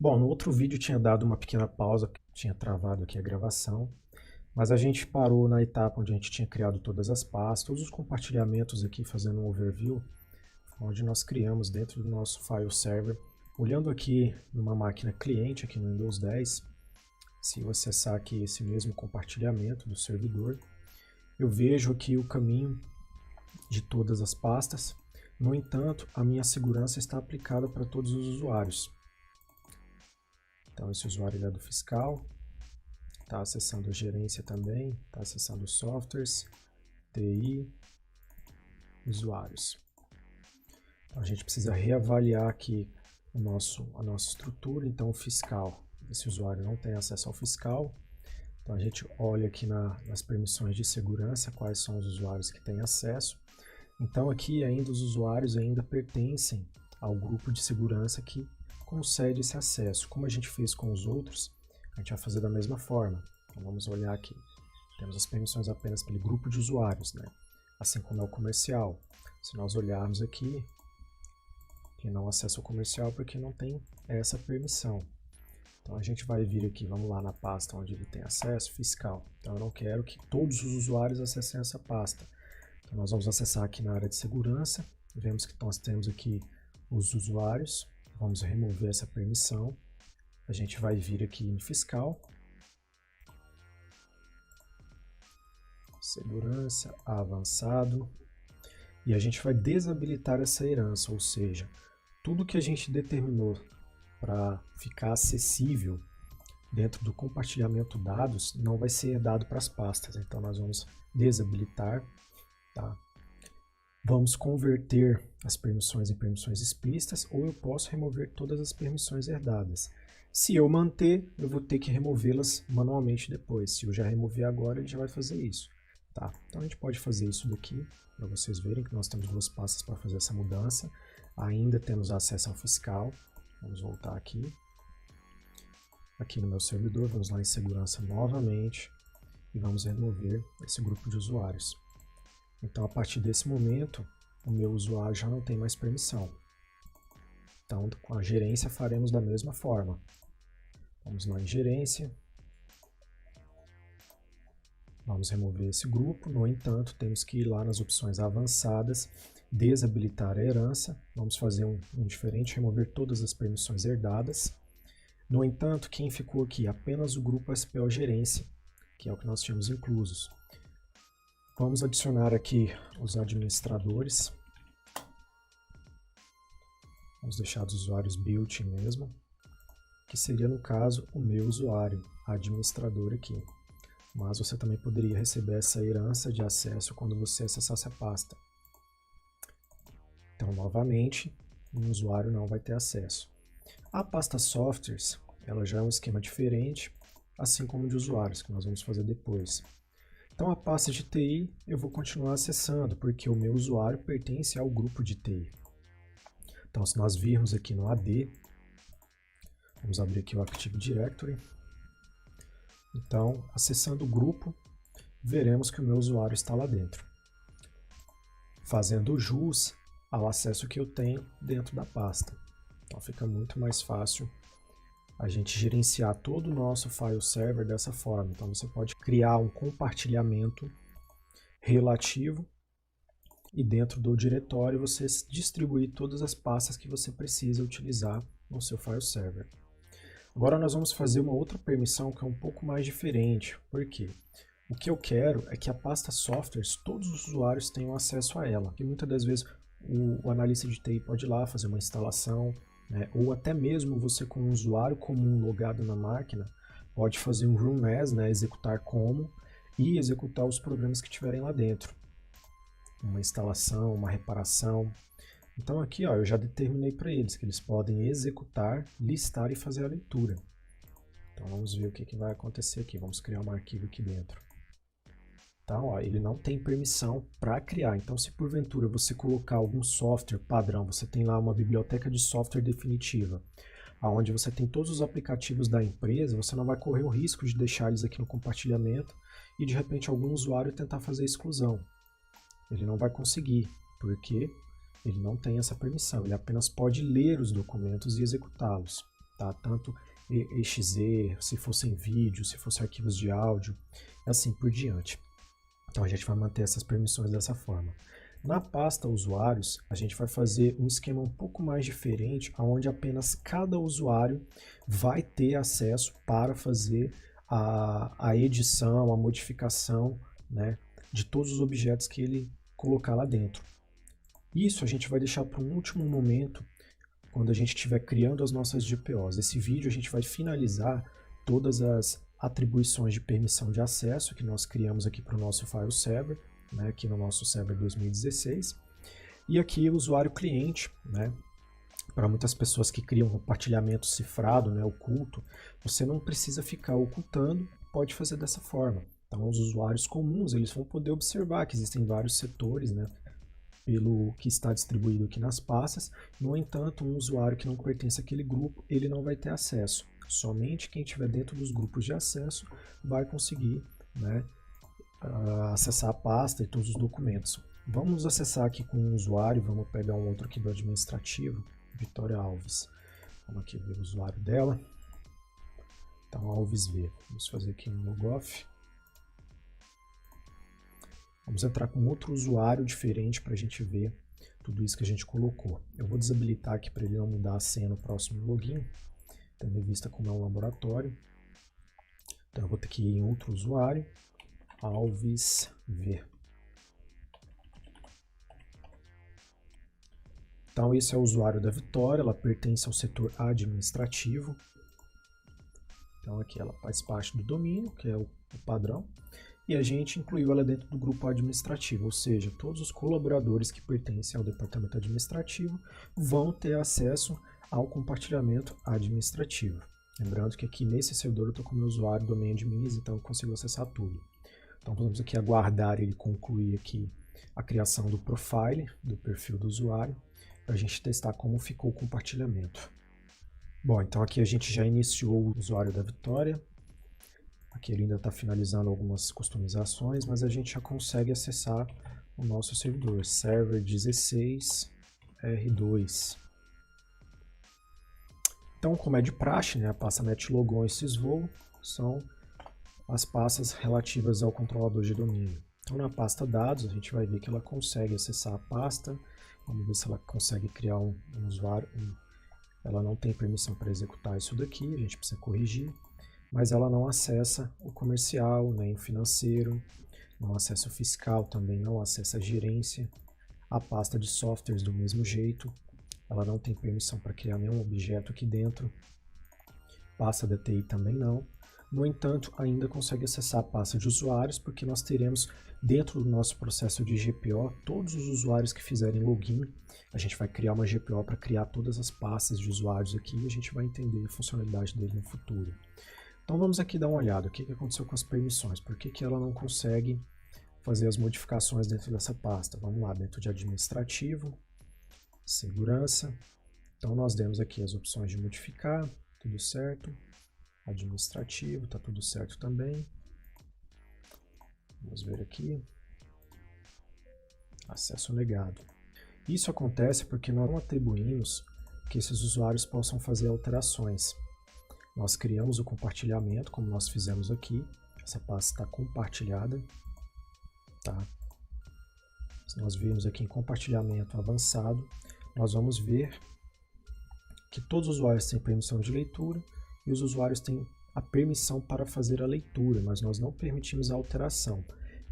Bom, no outro vídeo tinha dado uma pequena pausa, tinha travado aqui a gravação, mas a gente parou na etapa onde a gente tinha criado todas as pastas, todos os compartilhamentos aqui, fazendo um overview, onde nós criamos dentro do nosso file server. Olhando aqui numa máquina cliente, aqui no Windows 10, se eu acessar aqui esse mesmo compartilhamento do servidor, eu vejo aqui o caminho de todas as pastas. No entanto, a minha segurança está aplicada para todos os usuários. Então esse usuário ele é do fiscal, está acessando a gerência também, está acessando softwares, TI, usuários. Então a gente precisa reavaliar aqui a nossa estrutura. Então o fiscal, esse usuário não tem acesso ao fiscal. Então a gente olha aqui nas permissões de segurança quais são os usuários que têm acesso. Então aqui ainda os usuários ainda pertencem ao grupo de segurança que concede esse acesso. Como a gente fez com os outros, a gente vai fazer da mesma forma. Então vamos olhar aqui. Temos as permissões apenas pelo grupo de usuários, né? Assim como é o comercial. Se nós olharmos aqui, que não acessa o comercial porque não tem essa permissão. Então a gente vai vir aqui, vamos lá na pasta onde ele tem acesso, fiscal. Então eu não quero que todos os usuários acessem essa pasta. Então nós vamos acessar aqui na área de segurança, vemos que nós temos aqui os usuários, vamos remover essa permissão. A gente vai vir aqui em fiscal, segurança, avançado, e a gente vai desabilitar essa herança, ou seja, tudo que a gente determinou para ficar acessível dentro do compartilhamento dados não vai ser dado para as pastas. Então nós vamos desabilitar, tá? Vamos converter as permissões em permissões explícitas, ou eu posso remover todas as permissões herdadas. Se eu manter, eu vou ter que removê-las manualmente depois. Se eu já remover agora, ele já vai fazer isso, tá? Então a gente pode fazer isso daqui, para vocês verem que nós temos duas pastas para fazer essa mudança. Ainda temos acesso ao fiscal. Vamos voltar aqui. Aqui no meu servidor, vamos lá em segurança novamente e vamos remover esse grupo de usuários. Então, a partir desse momento, o meu usuário já não tem mais permissão. Então, com a gerência faremos da mesma forma. Vamos lá em gerência. Vamos remover esse grupo. No entanto, temos que ir lá nas opções avançadas, desabilitar a herança. Vamos fazer um diferente, remover todas as permissões herdadas. No entanto, quem ficou aqui? Apenas o grupo SPO gerência, que é o que nós tínhamos inclusos. Vamos adicionar aqui os administradores. Vamos deixar os usuários built-in mesmo, que seria, no caso, o meu usuário, administrador aqui. Mas você também poderia receber essa herança de acesso quando você acessasse a pasta. Então, novamente, um usuário não vai ter acesso. A pasta softwares, ela já é um esquema diferente, assim como de usuários, que nós vamos fazer depois. Então, a pasta de TI eu vou continuar acessando, porque o meu usuário pertence ao grupo de TI. Então, se nós virmos aqui no AD, vamos abrir aqui o Active Directory. Então, acessando o grupo, veremos que o meu usuário está lá dentro. Fazendo jus ao acesso que eu tenho dentro da pasta. Então fica muito mais fácil a gente gerenciar todo o nosso file server dessa forma. Então você pode criar um compartilhamento relativo e dentro do diretório você distribuir todas as pastas que você precisa utilizar no seu file server. Agora nós vamos fazer uma outra permissão que é um pouco mais diferente. Por quê? O que eu quero é que a pasta softwares, todos os usuários tenham acesso a ela. E muitas das vezes o analista de TI pode ir lá fazer uma instalação, né? Ou até mesmo você como usuário comum logado na máquina, pode fazer um run as, né? Executar como, e executar os programas que tiverem lá dentro. Uma instalação, uma reparação. Então aqui ó, eu já determinei para eles que eles podem executar, listar e fazer a leitura. Então vamos ver o que vai acontecer aqui. Vamos criar um arquivo aqui dentro. Então, ó, ele não tem permissão para criar. Então, se porventura você colocar algum software padrão, você tem lá uma biblioteca de software definitiva, onde você tem todos os aplicativos da empresa, você não vai correr o risco de deixar eles aqui no compartilhamento e de repente algum usuário tentar fazer exclusão. Ele não vai conseguir, porque ele não tem essa permissão. Ele apenas pode ler os documentos e executá-los. tá? Tanto exe, se fossem vídeos, se fossem arquivos de áudio, e assim por diante. Então a gente vai manter essas permissões dessa forma. Na pasta usuários, a gente vai fazer um esquema um pouco mais diferente, onde apenas cada usuário vai ter acesso para fazer a edição, a modificação, né, de todos os objetos que ele colocar lá dentro. Isso a gente vai deixar para um último momento, quando a gente estiver criando as nossas GPOs. Esse vídeo a gente vai finalizar todas as atribuições de permissão de acesso que nós criamos aqui para o nosso file server, né, aqui no nosso server 2016. E aqui o usuário cliente, né, para muitas pessoas que criam compartilhamento cifrado, né, oculto, você não precisa ficar ocultando, pode fazer dessa forma. Então os usuários comuns, eles vão poder observar que existem vários setores, né, pelo que está distribuído aqui nas pastas. No entanto, um usuário que não pertence àquele grupo, ele não vai ter acesso. Somente quem estiver dentro dos grupos de acesso vai conseguir, né, acessar a pasta e todos os documentos. Vamos acessar aqui com o usuário, vamos pegar um outro aqui do administrativo, Vitória Alves. Vamos aqui ver o usuário dela. Então, Alves V. Vamos fazer aqui um logoff. Vamos entrar com outro usuário diferente para a gente ver tudo isso que a gente colocou. Eu vou desabilitar aqui para ele não mudar a senha no próximo login, tendo em vista como é um laboratório. Então eu vou ter que ir em outro usuário, Alves V. Então esse é o usuário da Vitória, ela pertence ao setor administrativo. Então aqui ela faz parte do domínio, que é o padrão. E a gente incluiu ela dentro do grupo administrativo, ou seja, todos os colaboradores que pertencem ao departamento administrativo vão ter acesso ao compartilhamento administrativo. Lembrando que aqui nesse servidor eu estou com o meu usuário domain admins, então eu consigo acessar tudo. Então vamos aqui aguardar ele concluir aqui a criação do profile, do perfil do usuário, para a gente testar como ficou o compartilhamento. Bom, então aqui a gente já iniciou o usuário da Vitória. Aqui ele ainda está finalizando algumas customizações, mas a gente já consegue acessar o nosso servidor, server 16 R2. Então, como é de praxe, né, a pasta netlogon e sysvol são as pastas relativas ao controlador de domínio. Então, na pasta dados, a gente vai ver que ela consegue acessar a pasta. Vamos ver se ela consegue criar um usuário. Ela não tem permissão para executar isso daqui, a gente precisa corrigir. Mas ela não acessa o comercial, nem o financeiro, não acessa o fiscal, também não acessa a gerência, a pasta de softwares do mesmo jeito, ela não tem permissão para criar nenhum objeto aqui dentro, pasta da TI também não. No entanto, ainda consegue acessar a pasta de usuários, porque nós teremos dentro do nosso processo de GPO, todos os usuários que fizerem login, a gente vai criar uma GPO para criar todas as pastas de usuários aqui e a gente vai entender a funcionalidade dele no futuro. Então vamos aqui dar uma olhada, o que aconteceu com as permissões, por que ela não consegue fazer as modificações dentro dessa pasta. Vamos lá, dentro de administrativo, segurança, então nós demos aqui as opções de modificar, tudo certo, administrativo, está tudo certo também. Vamos ver aqui, acesso negado. Isso acontece porque nós não atribuímos que esses usuários possam fazer alterações. Nós criamos o compartilhamento, como nós fizemos aqui. Essa pasta está compartilhada. Tá? Se nós virmos aqui em compartilhamento avançado, nós vamos ver que todos os usuários têm permissão de leitura e os usuários têm a permissão para fazer a leitura, mas nós não permitimos a alteração.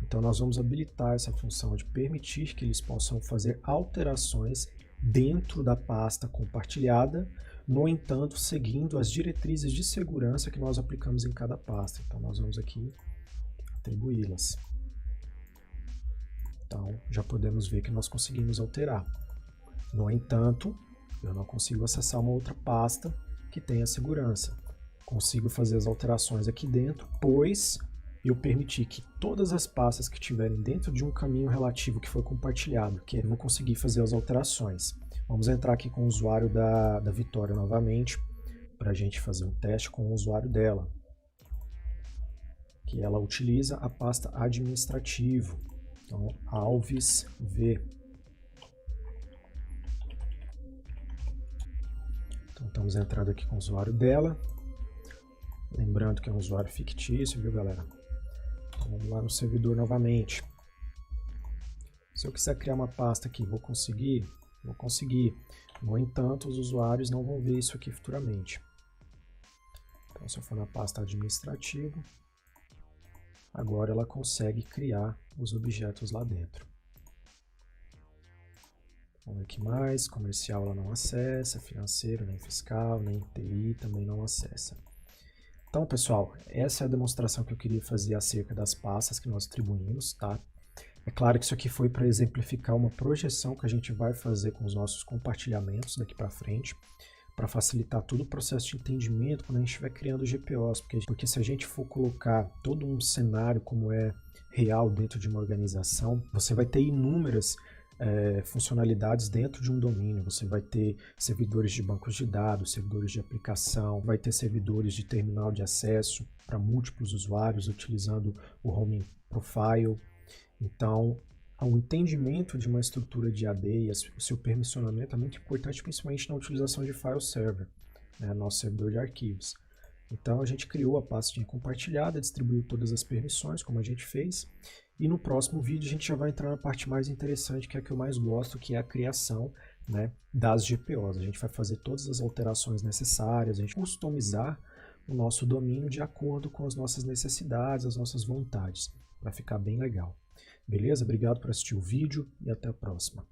Então nós vamos habilitar essa função de permitir que eles possam fazer alterações dentro da pasta compartilhada, no entanto, seguindo as diretrizes de segurança que nós aplicamos em cada pasta. Então, nós vamos aqui atribuí-las. Então, já podemos ver que nós conseguimos alterar. No entanto, eu não consigo acessar uma outra pasta que tenha segurança. Consigo fazer as alterações aqui dentro, pois eu permiti que todas as pastas que estiverem dentro de um caminho relativo que foi compartilhado, que eu vou conseguir fazer as alterações. Vamos entrar aqui com o usuário da Vitória novamente, para a gente fazer um teste com o usuário dela. Que ela utiliza a pasta administrativo. Então, Alves V. Então, estamos entrando aqui com o usuário dela. Lembrando que é um usuário fictício, viu, galera? Então, vamos lá no servidor novamente. Se eu quiser criar uma pasta aqui, vou conseguir? Vou conseguir. No entanto, os usuários não vão ver isso aqui futuramente. Então, se eu for na pasta administrativo, agora ela consegue criar os objetos lá dentro. Vamos ver aqui mais. Comercial ela não acessa, financeiro, nem fiscal, nem TI também não acessa. Então, pessoal, essa é a demonstração que eu queria fazer acerca das pastas que nós atribuímos, tá? É claro que isso aqui foi para exemplificar uma projeção que a gente vai fazer com os nossos compartilhamentos daqui para frente, para facilitar todo o processo de entendimento quando a gente estiver criando GPOs, porque se a gente for colocar todo um cenário como é real dentro de uma organização, você vai ter inúmeras funcionalidades dentro de um domínio. Você vai ter servidores de bancos de dados, servidores de aplicação, vai ter servidores de terminal de acesso para múltiplos usuários utilizando o Home Profile. Então, o entendimento de uma estrutura de AD e o seu permissionamento é muito importante, principalmente na utilização de file server, né, nosso servidor de arquivos. Então, a gente criou a pastinha compartilhada, distribuiu todas as permissões, como a gente fez, e no próximo vídeo a gente já vai entrar na parte mais interessante, que é a que eu mais gosto, que é a criação, né, das GPOs. A gente vai fazer todas as alterações necessárias, a gente vai customizar o nosso domínio de acordo com as nossas necessidades, as nossas vontades, para ficar bem legal. Beleza? Obrigado por assistir o vídeo e até a próxima.